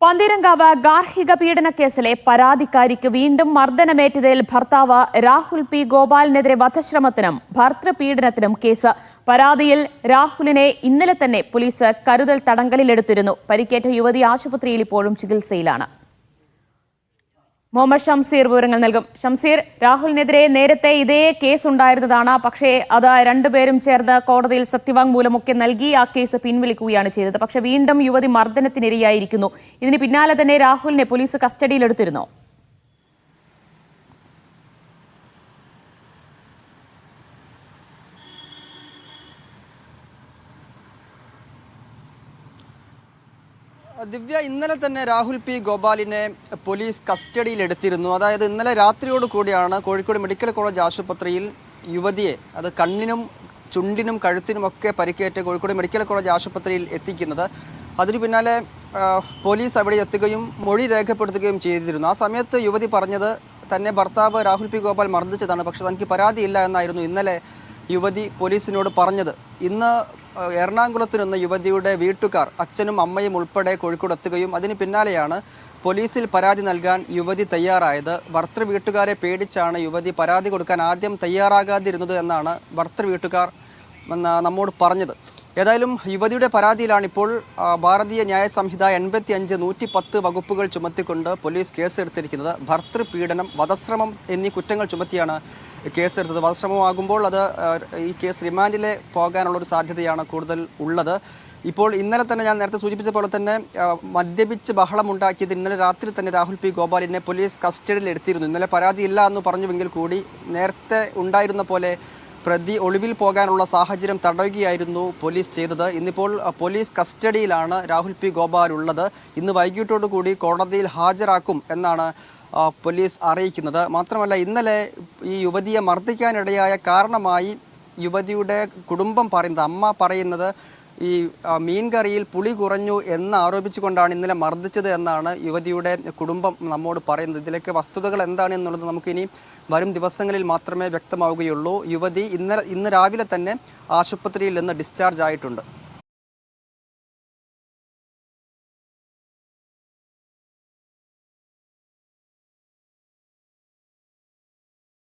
പന്തീരങ്കാവ് ഗാർഹിക പീഡന കേസിലെ പരാതിക്കാരിക്ക് വീണ്ടും മർദ്ദനമേറ്റതിൽ ഭർത്താവ് രാഹുൽ പി ഗോപാലിനെതിരെ വധശ്രമത്തിനും ഭർതൃപീഡനത്തിനും കേസ്. പരാതിയിൽ രാഹുലിനെ ഇന്നലെ തന്നെ പോലീസ് കരുതൽ തടങ്കലിലെടുത്തിരുന്നു. പരിക്കേറ്റ യുവതി ആശുപത്രിയിൽ ഇപ്പോഴും ചികിത്സയിലാണ്. മുഹമ്മദ് ഷംസീർ വിവരങ്ങൾ നൽകും. ഷംസീർ, രാഹുലിനെതിരെ നേരത്തെ ഇതേ കേസ് ഉണ്ടായിരുന്നതാണ്. പക്ഷേ അത് രണ്ടുപേരും ചേർന്ന് കോടതിയിൽ സത്യവാങ്മൂലമൊക്കെ നൽകി ആ കേസ് പിൻവലിക്കുകയാണ് ചെയ്തത്. പക്ഷേ വീണ്ടും യുവതി മർദ്ദനത്തിനിരയായിരിക്കുന്നു. ഇതിന് പിന്നാലെ തന്നെ രാഹുലിനെ പോലീസ് കസ്റ്റഡിയിലെടുത്തിരുന്നു. ദിവ്യ, ഇന്നലെ തന്നെ രാഹുൽ പി ഗോപാലിനെ പോലീസ് കസ്റ്റഡിയിലെടുത്തിരുന്നു. അതായത് ഇന്നലെ രാത്രിയോട് കൂടിയാണ് കോഴിക്കോട് മെഡിക്കൽ കോളേജ് ആശുപത്രിയിൽ യുവതിയെ, അത് കണ്ണിനും ചുണ്ടിനും കഴുത്തിനുമൊക്കെ പരിക്കേറ്റ് കോഴിക്കോട് മെഡിക്കൽ കോളേജ് ആശുപത്രിയിൽ എത്തിക്കുന്നത്. അതിനു പിന്നാലെ പോലീസ് അവിടെ എത്തുകയും മൊഴി രേഖപ്പെടുത്തുകയും ചെയ്തിരുന്നു. ആ സമയത്ത് യുവതി പറഞ്ഞത് തന്നെ ഭർത്താവ് രാഹുൽ പി ഗോപാൽ മർദ്ദിച്ചതാണ്, പക്ഷെ തനിക്ക് പരാതിയില്ല എന്നായിരുന്നു ഇന്നലെ യുവതി പോലീസിനോട് പറഞ്ഞത്. ഇന്ന് എറണാകുളത്ത് നിന്ന് യുവതിയുടെ വീട്ടുകാർ, അച്ഛനും അമ്മയും ഉൾപ്പെടെ കോഴിക്കോട് എത്തുകയും അതിന് പിന്നാലെയാണ് പോലീസിൽ പരാതി നൽകാൻ യുവതി തയ്യാറായത്. ഭർത്തൃ വീട്ടുകാരെ പേടിച്ചാണ് യുവതി പരാതി കൊടുക്കാൻ ആദ്യം തയ്യാറാകാതിരുന്നത് എന്നാണ് ഭർത്തൃ വീട്ടുകാർ നമ്മോട് പറഞ്ഞത്. ഏതായാലും യുവതിയുടെ പരാതിയിലാണ് ഇപ്പോൾ ഭാരതീയ ന്യായ സംഹിത 85, 110 വകുപ്പുകൾ ചുമത്തിക്കൊണ്ട് പോലീസ് കേസെടുത്തിരിക്കുന്നത്. ഭർതൃപീഡനം, വധശ്രമം എന്നീ കുറ്റങ്ങൾ ചുമത്തിയാണ് കേസെടുത്തത്. വധശ്രമമാകുമ്പോൾ അത് ഈ കേസ് റിമാൻഡിലെ പോകാനുള്ളൊരു സാധ്യതയാണ് കൂടുതൽ ഉള്ളത്. ഇപ്പോൾ ഇന്നലെ തന്നെ ഞാൻ നേരത്തെ സൂചിപ്പിച്ച പോലെ തന്നെ മദ്യപിച്ച് ബഹളമുണ്ടാക്കിയത് ഇന്നലെ രാത്രി തന്നെ രാഹുൽ പി ഗോപാലിനെ പോലീസ് കസ്റ്റഡിയിൽ എടുത്തിരുന്നു. ഇന്നലെ പരാതിയില്ല എന്ന് പറഞ്ഞുവെങ്കിൽ കൂടി നേരത്തെ ഉണ്ടായിരുന്ന പോലെ പ്രതി ഒളിവിൽ പോകാനുള്ള സാഹചര്യം തടയുകയായിരുന്നു പോലീസ് ചെയ്തത്. ഇന്നിപ്പോൾ പോലീസ് കസ്റ്റഡിയിലാണ് രാഹുൽ പി ഗോപാൽ ഉള്ളത്. ഇന്ന് വൈകിട്ടോടു കൂടി കോടതിയിൽ ഹാജരാക്കും എന്നാണ് പോലീസ് അറിയിക്കുന്നത്. മാത്രമല്ല, ഇന്നലെ ഈ യുവതിയെ മർദ്ദിക്കാനിടയായ കാരണമായി യുവതിയുടെ കുടുംബം പറയുന്നത്, അമ്മ പറയുന്നത് ഈ മീൻകറിയിൽ പുളി കുറഞ്ഞു എന്ന് ആരോപിച്ചുകൊണ്ടാണ് ഇന്നലെ മർദ്ദിച്ചത് എന്നാണ് യുവതിയുടെ കുടുംബം നമ്മോട് പറയുന്നത്. ഇതിലേക്ക് വസ്തുതകൾ എന്താണ് എന്നുള്ളത് നമുക്കിനി വരും ദിവസങ്ങളിൽ മാത്രമേ വ്യക്തമാവുകയുള്ളൂ. യുവതി ഇന്ന് രാവിലെ തന്നെ ആശുപത്രിയിൽ നിന്ന് ഡിസ്ചാർജ് ആയിട്ടുണ്ട്.